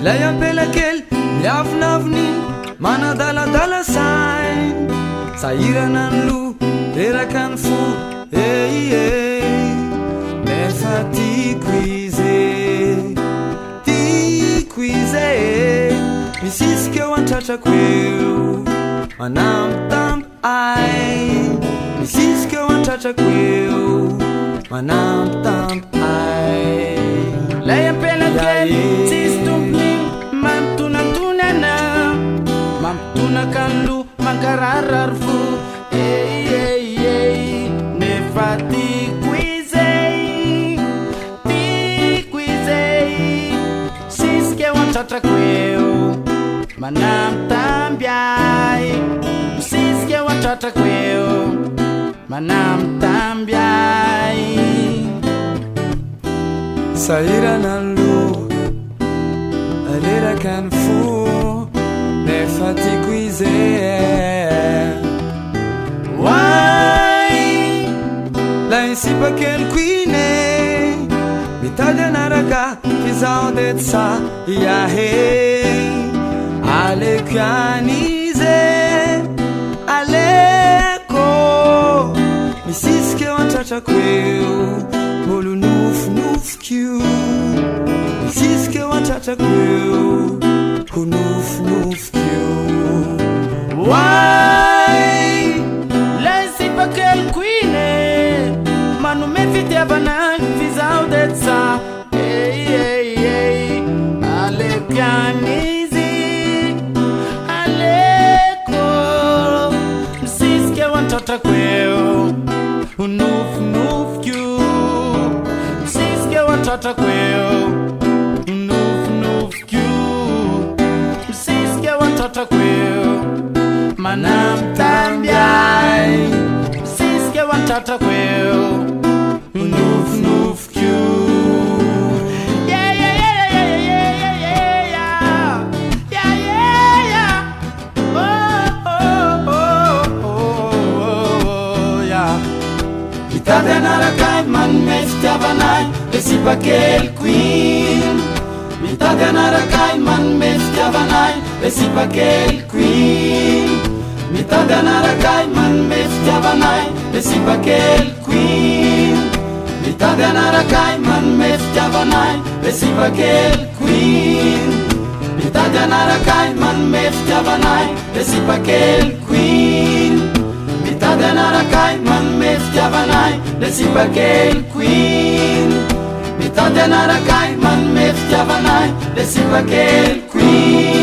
lay ampela kely miavinaviny manadaladala sainy sahirana ny lo reraka ny fo nefa tiako izy misisika eo antratrako eo manambitamby ay misisika eo antratrako eo manambitamby ay lay ampela kely tsisy tompony mampitonantonana mampitonaka ny lo mankararary fo nefa tiako izay sisika eo antratrako eo manambitamby ay misisika eo antratrako eo manambitamby ay sahirana ny lo reraka ny fo nefa tiako izy way la isipakeliko ine mitady anaraka fizaho de tsa iahe aleko ianize aleko misisika eo antratrako eo olo nofinofiko misisika eo antratrako eo ho nofinofiko way lay sipakeliko ine manome fitiavana fizaho de tsa aleko ianizy aleko misisika eo antratrako eo ho nofinofiko misisika eo antratrako eo ho nofinofiko misisika eo antratrako eo manambitamby ay misisika eo antratrako eo ho nofinofiko mitady anarakay manome fitiavanay le sipakeliko iny mitady anarakay manome fitiavanay le sipakeliko iny mitady anarakay manome fitiavanay le sipakeliko iny mitady anarakay manome fitiavanay le sipakeliko iny mitady anarakay manome fitiavanay le sipakeliko iny mitady anarakay manome fitiavanay le sipakeliko iny mitady anarakay manome fitiavanay le sipakeliko iny